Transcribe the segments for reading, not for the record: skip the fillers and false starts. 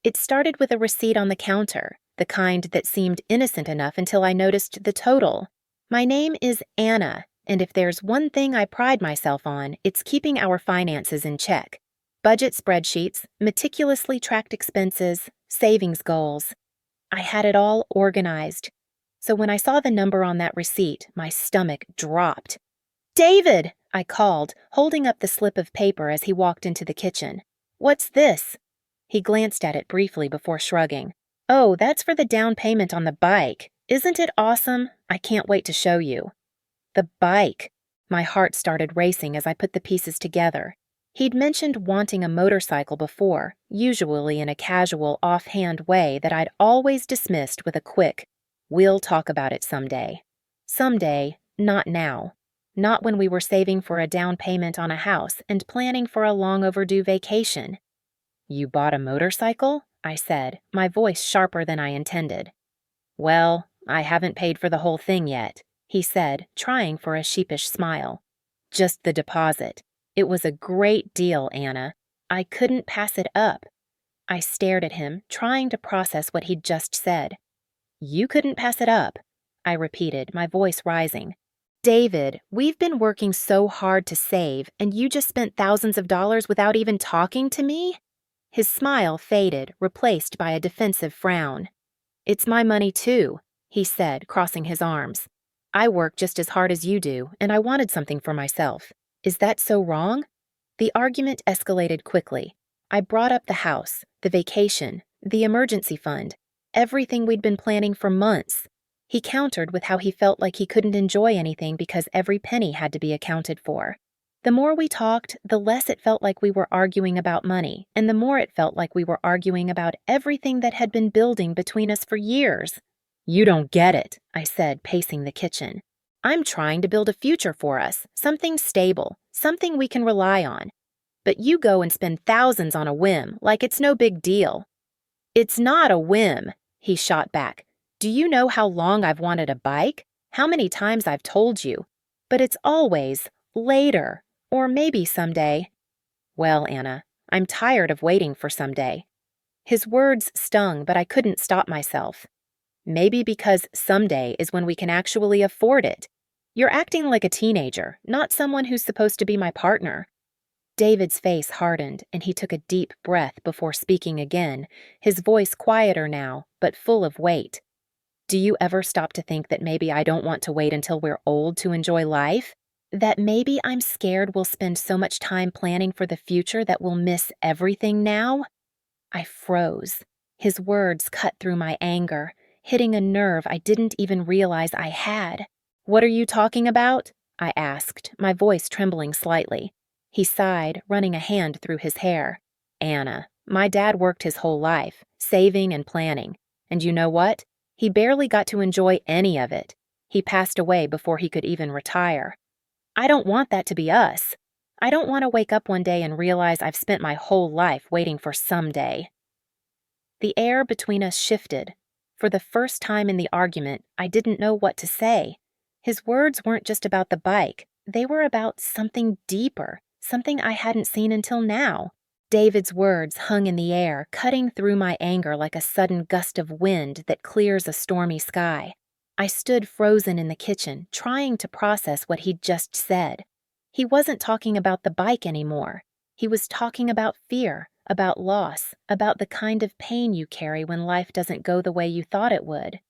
It started with a receipt on the counter, the kind that seemed innocent enough until I noticed the total. My name is Anna, and if there's one thing I pride myself on, it's keeping our finances in check. Budget spreadsheets, meticulously tracked expenses, savings goals. I had it all organized. So when I saw the number on that receipt, my stomach dropped. "David!" I called, holding up the slip of paper as he walked into the kitchen. "What's this?" He glanced at it briefly before shrugging. "Oh, that's for the down payment on the bike. Isn't it awesome? I can't wait to show you." The bike. My heart started racing as I put the pieces together. He'd mentioned wanting a motorcycle before, usually in a casual, offhand way that I'd always dismissed with a quick, "We'll talk about it someday." Someday, not now. Not when we were saving for a down payment on a house and planning for a long overdue vacation. "You bought a motorcycle?" I said, my voice sharper than I intended. "Well, I haven't paid for the whole thing yet," he said, trying for a sheepish smile. "Just the deposit. It was a great deal, Anna. I couldn't pass it up." I stared at him, trying to process what he'd just said. "You couldn't pass it up," I repeated, my voice rising. "David, we've been working so hard to save, and you just spent thousands of dollars without even talking to me?" His smile faded, replaced by a defensive frown. "It's my money too," he said, crossing his arms. "I work just as hard as you do, and I wanted something for myself. Is that so wrong?" The argument escalated quickly. I brought up the house, the vacation, the emergency fund, everything we'd been planning for months. He countered with how he felt like he couldn't enjoy anything because every penny had to be accounted for. The more we talked, the less it felt like we were arguing about money, and the more it felt like we were arguing about everything that had been building between us for years. "You don't get it," I said, pacing the kitchen. "I'm trying to build a future for us, something stable, something we can rely on. But you go and spend thousands on a whim, like it's no big deal." "It's not a whim," he shot back. "Do you know how long I've wanted a bike? How many times I've told you? But it's always later. Or maybe someday." "Well, Anna, I'm tired of waiting for someday." His words stung, but I couldn't stop myself. "Maybe because someday is when we can actually afford it. You're acting like a teenager, not someone who's supposed to be my partner." David's face hardened, and he took a deep breath before speaking again, his voice quieter now, but full of weight. "Do you ever stop to think that maybe I don't want to wait until we're old to enjoy life? That maybe I'm scared we'll spend so much time planning for the future that we'll miss everything now?" I froze. His words cut through my anger, hitting a nerve I didn't even realize I had. "What are you talking about?" I asked, my voice trembling slightly. He sighed, running a hand through his hair. "Anna, my dad worked his whole life, saving and planning. And you know what? He barely got to enjoy any of it. He passed away before he could even retire. I don't want that to be us. I don't want to wake up one day and realize I've spent my whole life waiting for someday." The air between us shifted. For the first time in the argument, I didn't know what to say. His words weren't just about the bike. They were about something deeper, something I hadn't seen until now. David's words hung in the air, cutting through my anger like a sudden gust of wind that clears a stormy sky. I stood frozen in the kitchen, trying to process what he'd just said. He wasn't talking about the bike anymore. He was talking about fear, about loss, about the kind of pain you carry when life doesn't go the way you thought it would.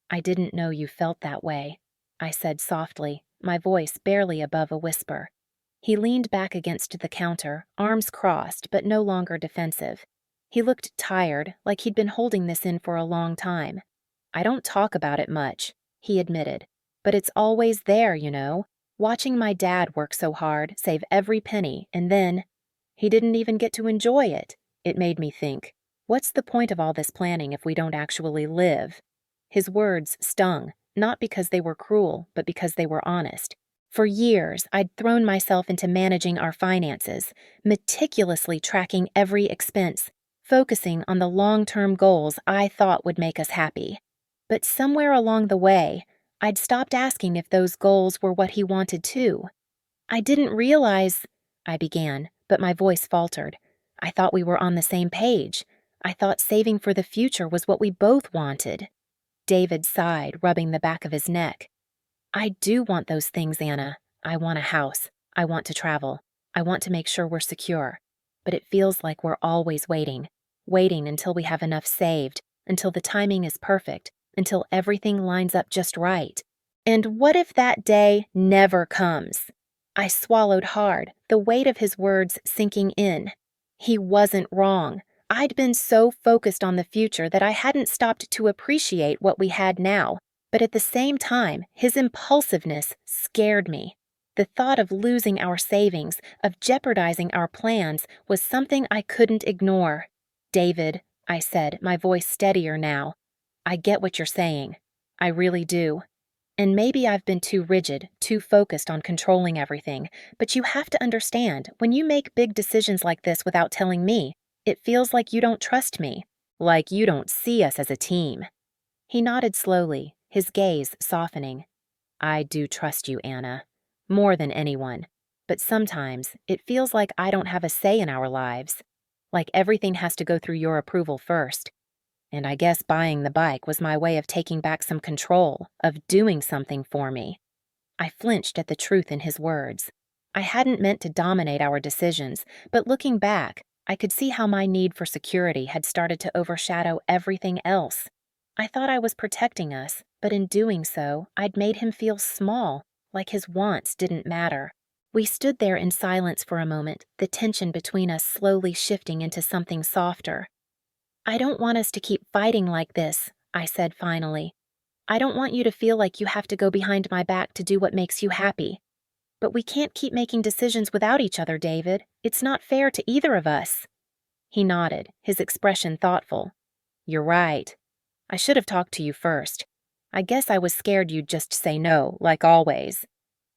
"I didn't know you felt that way," I said softly, my voice barely above a whisper. He leaned back against the counter, arms crossed but no longer defensive. He looked tired, like he'd been holding this in for a long time. "I don't talk about it much," he admitted, "but it's always there, you know, watching my dad work so hard, save every penny, and then he didn't even get to enjoy it." It made me think, what's the point of all this planning if we don't actually live? His words stung, not because they were cruel, but because they were honest. For years, I'd thrown myself into managing our finances, meticulously tracking every expense, focusing on the long-term goals I thought would make us happy. But somewhere along the way, I'd stopped asking if those goals were what he wanted too. "I didn't realize," I began, but my voice faltered. "I thought we were on the same page. I thought saving for the future was what we both wanted." David sighed, rubbing the back of his neck. "I do want those things, Anna. I want a house. I want to travel. I want to make sure we're secure. But it feels like we're always waiting until we have enough saved, until the timing is perfect, until everything lines up just right. And what if that day never comes?" I swallowed hard, the weight of his words sinking in. He wasn't wrong. I'd been so focused on the future that I hadn't stopped to appreciate what we had now. But at the same time, his impulsiveness scared me. The thought of losing our savings, of jeopardizing our plans, was something I couldn't ignore. "David," I said, my voice steadier now, "I get what you're saying. I really do. And maybe I've been too rigid, too focused on controlling everything, but you have to understand, when you make big decisions like this without telling me, it feels like you don't trust me, like you don't see us as a team." He nodded slowly, his gaze softening. "I do trust you, Anna. More than anyone. But sometimes it feels like I don't have a say in our lives. Like everything has to go through your approval first. And I guess buying the bike was my way of taking back some control, of doing something for me." I flinched at the truth in his words. I hadn't meant to dominate our decisions, but looking back, I could see how my need for security had started to overshadow everything else. I thought I was protecting us, but in doing so, I'd made him feel small, like his wants didn't matter. We stood there in silence for a moment, the tension between us slowly shifting into something softer. "I don't want us to keep fighting like this," I said finally. "I don't want you to feel like you have to go behind my back to do what makes you happy. But we can't keep making decisions without each other, David. It's not fair to either of us." He nodded, his expression thoughtful. "You're right. I should have talked to you first. I guess I was scared you'd just say no, like always."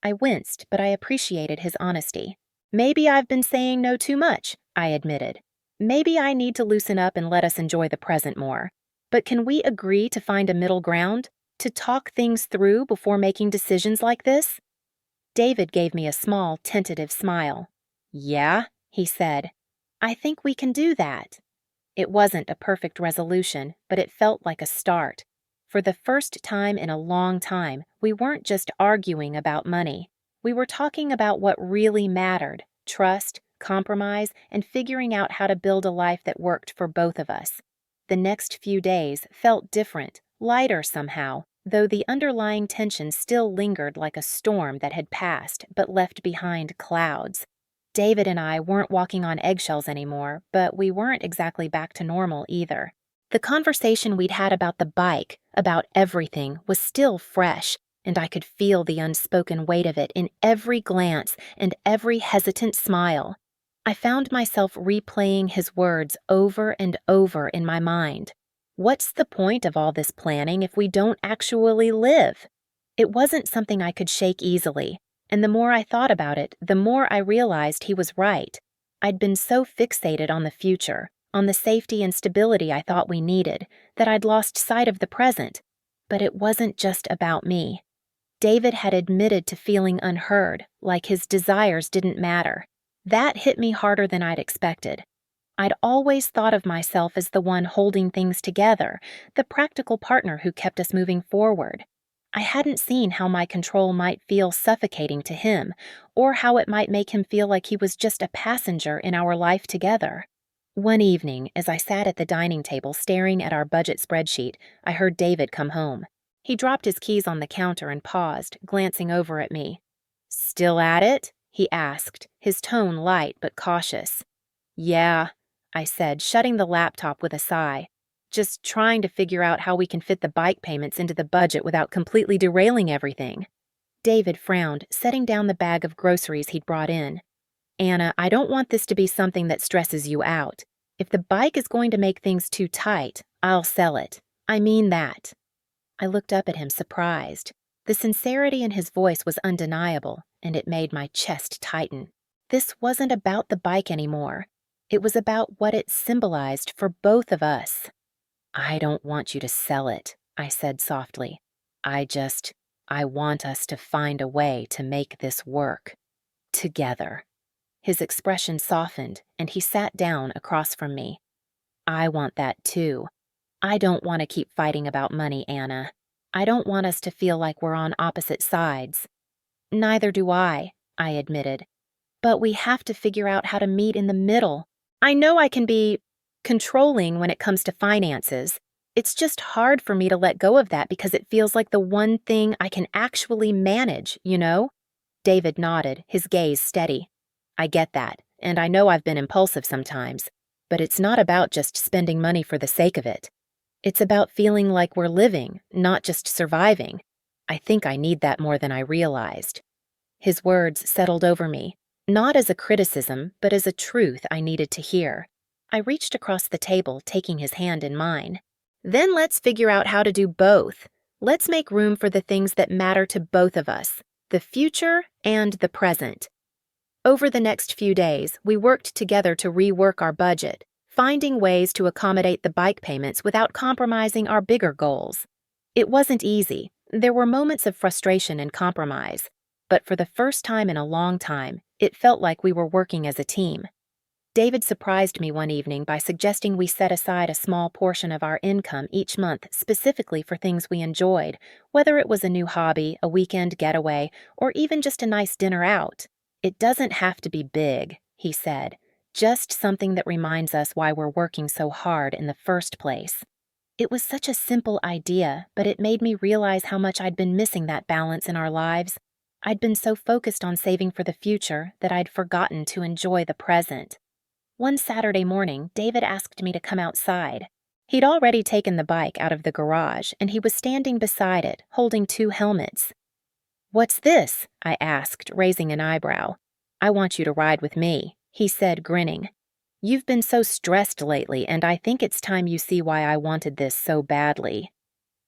I winced, but I appreciated his honesty. "Maybe I've been saying no too much," I admitted. "Maybe I need to loosen up and let us enjoy the present more. But can we agree to find a middle ground? To talk things through before making decisions like this?" David gave me a small, tentative smile. "Yeah," he said. "I think we can do that." It wasn't a perfect resolution, but it felt like a start. For the first time in a long time, we weren't just arguing about money. We were talking about what really mattered: trust, compromise, and figuring out how to build a life that worked for both of us. The next few days felt different, lighter somehow, though the underlying tension still lingered like a storm that had passed but left behind clouds. David and I weren't walking on eggshells anymore, but we weren't exactly back to normal either. The conversation we'd had about the bike, about everything, was still fresh, and I could feel the unspoken weight of it in every glance and every hesitant smile. I found myself replaying his words over and over in my mind. What's the point of all this planning if we don't actually live? It wasn't something I could shake easily, and the more I thought about it, the more I realized he was right. I'd been so fixated on the future, on the safety and stability I thought we needed, that I'd lost sight of the present. But it wasn't just about me. David had admitted to feeling unheard, like his desires didn't matter. That hit me harder than I'd expected. I'd always thought of myself as the one holding things together, the practical partner who kept us moving forward. I hadn't seen how my control might feel suffocating to him, or how it might make him feel like he was just a passenger in our life together. One evening, as I sat at the dining table staring at our budget spreadsheet, I heard David come home. He dropped his keys on the counter and paused, glancing over at me. "Still at it?" he asked, his tone light but cautious. "Yeah," I said, shutting the laptop with a sigh. "Just trying to figure out how we can fit the bike payments into the budget without completely derailing everything." David frowned, setting down the bag of groceries he'd brought in. "Anna, I don't want this to be something that stresses you out. If the bike is going to make things too tight, I'll sell it. I mean that." I looked up at him, surprised. The sincerity in his voice was undeniable, and it made my chest tighten. This wasn't about the bike anymore. It was about what it symbolized for both of us. "I don't want you to sell it," I said softly. I want us to find a way to make this work. Together." His expression softened, and he sat down across from me. I want that too. I don't want to keep fighting about money, Anna. I don't want us to feel like we're on opposite sides. Neither do I admitted. But we have to figure out how to meet in the middle. I know I can be controlling when it comes to finances. It's just hard for me to let go of that because it feels like the one thing I can actually manage, you know? David nodded, his gaze steady. I get that, and I know I've been impulsive sometimes, but it's not about just spending money for the sake of it. It's about feeling like we're living, not just surviving. I think I need that more than I realized. His words settled over me, not as a criticism, but as a truth I needed to hear. I reached across the table, taking his hand in mine. Then let's figure out how to do both. Let's make room for the things that matter to both of us, the future and the present. Over the next few days, we worked together to rework our budget, finding ways to accommodate the bike payments without compromising our bigger goals. It wasn't easy. There were moments of frustration and compromise, but for the first time in a long time, it felt like we were working as a team. David surprised me one evening by suggesting we set aside a small portion of our income each month specifically for things we enjoyed, whether it was a new hobby, a weekend getaway, or even just a nice dinner out. It doesn't have to be big, he said, just something that reminds us why we're working so hard in the first place. It was such a simple idea, but it made me realize how much I'd been missing that balance in our lives. I'd been so focused on saving for the future that I'd forgotten to enjoy the present. One Saturday morning, David asked me to come outside. He'd already taken the bike out of the garage, and he was standing beside it, holding 2 helmets. "What's this?" I asked, raising an eyebrow. "I want you to ride with me," he said, grinning. "You've been so stressed lately, and I think it's time you see why I wanted this so badly."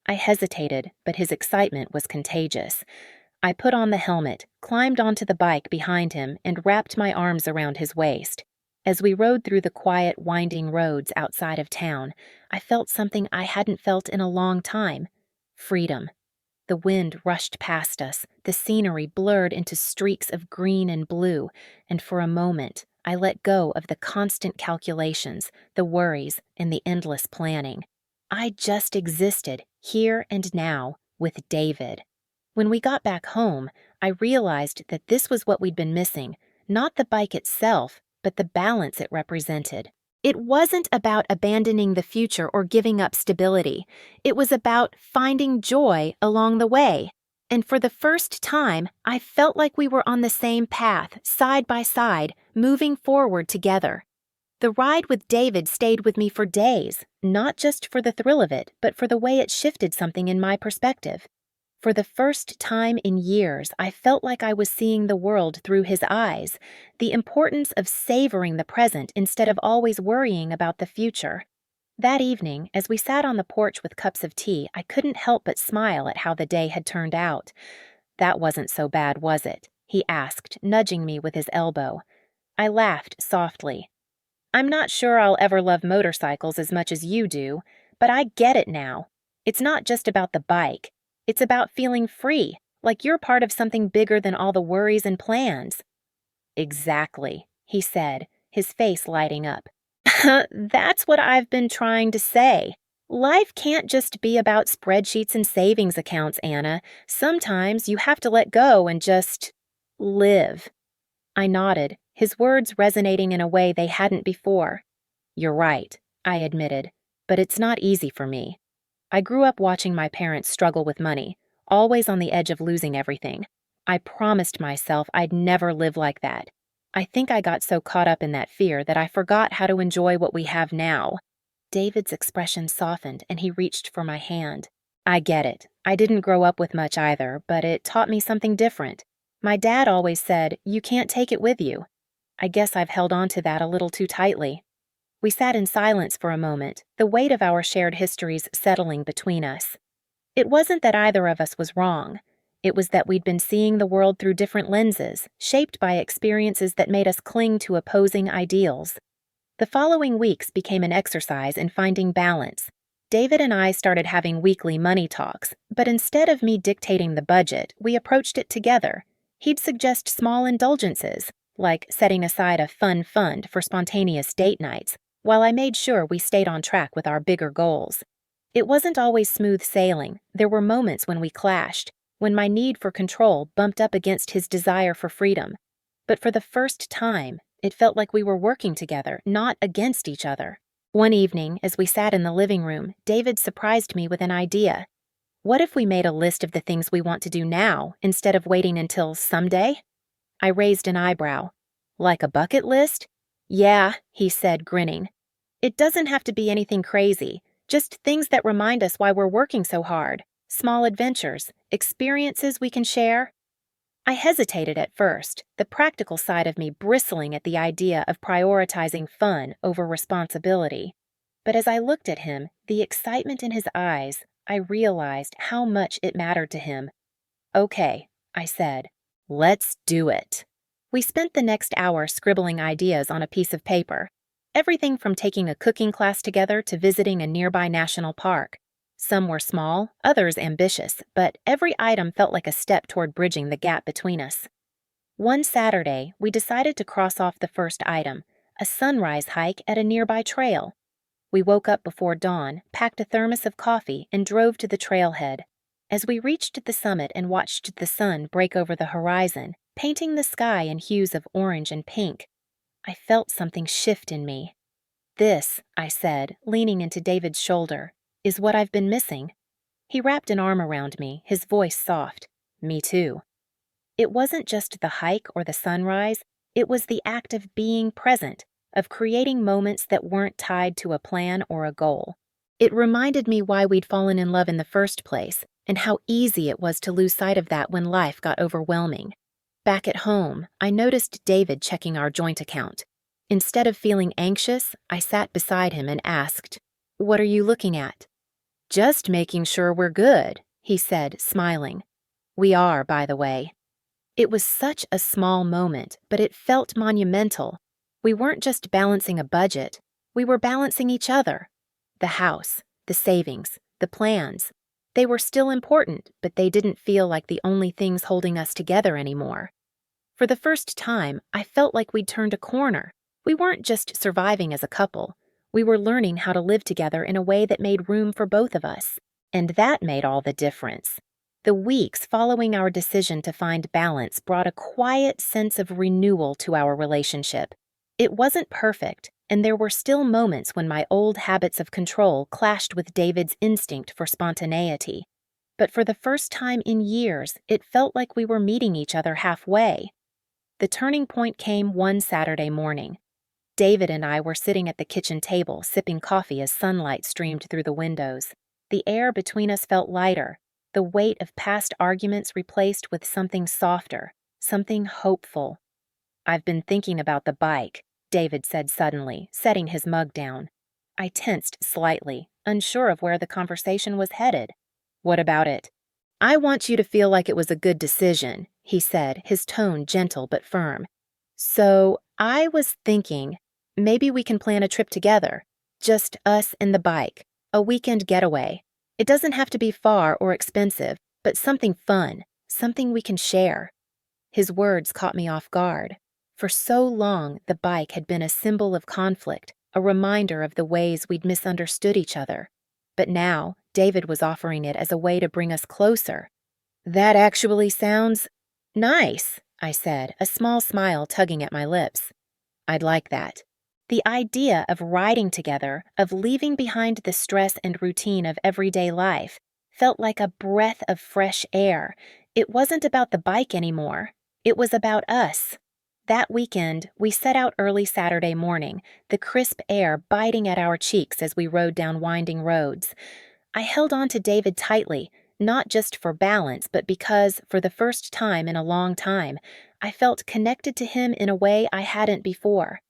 I hesitated, but his excitement was contagious. I put on the helmet, climbed onto the bike behind him, and wrapped my arms around his waist. As we rode through the quiet, winding roads outside of town, I felt something I hadn't felt in a long time: freedom. The wind rushed past us, the scenery blurred into streaks of green and blue, and for a moment, I let go of the constant calculations, the worries, and the endless planning. I just existed, here and now, with David. When we got back home, I realized that this was what we'd been missing, not the bike itself, but the balance it represented. It wasn't about abandoning the future or giving up stability. It was about finding joy along the way. And for the first time, I felt like we were on the same path, side by side, moving forward together. The ride with David stayed with me for days, not just for the thrill of it, but for the way it shifted something in my perspective. For the first time in years, I felt like I was seeing the world through his eyes, the importance of savoring the present instead of always worrying about the future. That evening, as we sat on the porch with cups of tea, I couldn't help but smile at how the day had turned out. "That wasn't so bad, was it?" he asked, nudging me with his elbow. I laughed softly. "I'm not sure I'll ever love motorcycles as much as you do, but I get it now. It's not just about the bike. It's about feeling free, like you're part of something bigger than all the worries and plans." "Exactly," he said, his face lighting up. "That's what I've been trying to say. Life can't just be about spreadsheets and savings accounts, Anna. Sometimes you have to let go and just live." I nodded, his words resonating in a way they hadn't before. "You're right," I admitted, "but it's not easy for me. I grew up watching my parents struggle with money, always on the edge of losing everything. I promised myself I'd never live like that. I think I got so caught up in that fear that I forgot how to enjoy what we have now." David's expression softened and he reached for my hand. "I get it. I didn't grow up with much either, but it taught me something different. My dad always said, 'You can't take it with you.' I guess I've held on to that a little too tightly." We sat in silence for a moment, the weight of our shared histories settling between us. It wasn't that either of us was wrong. It was that we'd been seeing the world through different lenses, shaped by experiences that made us cling to opposing ideals. The following weeks became an exercise in finding balance. David and I started having weekly money talks, but instead of me dictating the budget, we approached it together. He'd suggest small indulgences, like setting aside a fun fund for spontaneous date nights, while I made sure we stayed on track with our bigger goals. It wasn't always smooth sailing. There were moments when we clashed, when my need for control bumped up against his desire for freedom. But for the first time, it felt like we were working together, not against each other. One evening, as we sat in the living room, David surprised me with an idea. What if we made a list of the things we want to do now instead of waiting until someday? I raised an eyebrow. Like a bucket list? Yeah, he said, grinning. It doesn't have to be anything crazy, just things that remind us why we're working so hard. Small adventures, experiences we can share. I hesitated at first, the practical side of me bristling at the idea of prioritizing fun over responsibility. But as I looked at him, the excitement in his eyes, I realized how much it mattered to him. Okay, I said, let's do it. We spent the next hour scribbling ideas on a piece of paper. Everything from taking a cooking class together to visiting a nearby national park. Some were small, others ambitious, but every item felt like a step toward bridging the gap between us. One Saturday, we decided to cross off the first item, a sunrise hike at a nearby trail. We woke up before dawn, packed a thermos of coffee, and drove to the trailhead. As we reached the summit and watched the sun break over the horizon, painting the sky in hues of orange and pink, I felt something shift in me. This, I said, leaning into David's shoulder, is what I've been missing. He wrapped an arm around me, his voice soft. Me too. It wasn't just the hike or the sunrise, it was the act of being present, of creating moments that weren't tied to a plan or a goal. It reminded me why we'd fallen in love in the first place, and how easy it was to lose sight of that when life got overwhelming. Back at home, I noticed David checking our joint account. Instead of feeling anxious, I sat beside him and asked, "What are you looking at?" "Just making sure we're good," he said, smiling. "We are, by the way." It was such a small moment, but it felt monumental. We weren't just balancing a budget, we were balancing each other. The house, the savings, the plans. They were still important, but they didn't feel like the only things holding us together anymore. For the first time, I felt like we'd turned a corner. We weren't just surviving as a couple. We were learning how to live together in a way that made room for both of us. And that made all the difference. The weeks following our decision to find balance brought a quiet sense of renewal to our relationship. It wasn't perfect, and there were still moments when my old habits of control clashed with David's instinct for spontaneity. But for the first time in years, it felt like we were meeting each other halfway. The turning point came one Saturday morning. David and I were sitting at the kitchen table, sipping coffee as sunlight streamed through the windows. The air between us felt lighter, the weight of past arguments replaced with something softer, something hopeful. "I've been thinking about the bike," David said suddenly, setting his mug down. I tensed slightly, unsure of where the conversation was headed. "What about it?" "I want you to feel like it was a good decision," he said, his tone gentle but firm. "So, I was thinking, maybe we can plan a trip together. Just us and the bike. A weekend getaway. It doesn't have to be far or expensive, but something fun, something we can share." His words caught me off guard. For so long, the bike had been a symbol of conflict, a reminder of the ways we'd misunderstood each other. But now, David was offering it as a way to bring us closer. "That actually sounds nice," I said, a small smile tugging at my lips. "I'd like that." The idea of riding together, of leaving behind the stress and routine of everyday life, felt like a breath of fresh air. It wasn't about the bike anymore. It was about us. That weekend, we set out early Saturday morning, the crisp air biting at our cheeks as we rode down winding roads. I held on to David tightly, not just for balance, but because, for the first time in a long time, I felt connected to him in a way I hadn't before.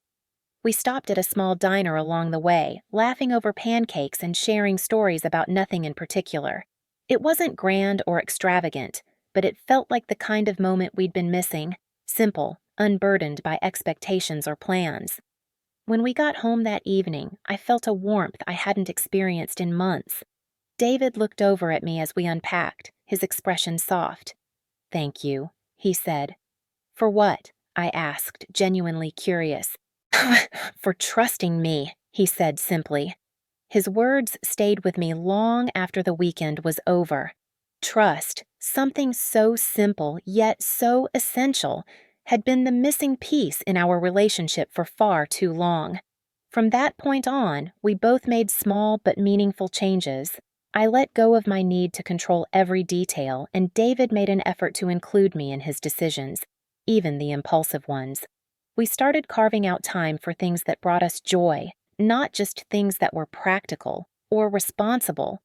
We stopped at a small diner along the way, laughing over pancakes and sharing stories about nothing in particular. It wasn't grand or extravagant, but it felt like the kind of moment we'd been missing, simple, unburdened by expectations or plans. When we got home that evening, I felt a warmth I hadn't experienced in months. David looked over at me as we unpacked, his expression soft. "Thank you," he said. "For what?" I asked, genuinely curious. "For trusting me," he said simply. His words stayed with me long after the weekend was over. Trust, something so simple yet so essential, had been the missing piece in our relationship for far too long. From that point on, we both made small but meaningful changes. I let go of my need to control every detail, and David made an effort to include me in his decisions, even the impulsive ones. We started carving out time for things that brought us joy, not just things that were practical or responsible.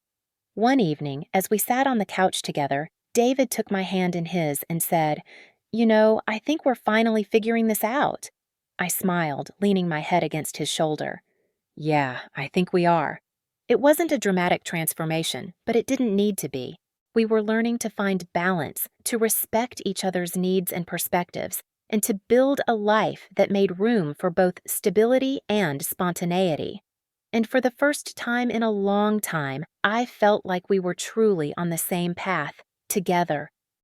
One evening, as we sat on the couch together, David took my hand in his and said, "You know, I think we're finally figuring this out." I smiled, leaning my head against his shoulder. "Yeah, I think we are." It wasn't a dramatic transformation, but it didn't need to be. We were learning to find balance, to respect each other's needs and perspectives, and to build a life that made room for both stability and spontaneity. And for the first time in a long time, I felt like we were truly on the same path, together,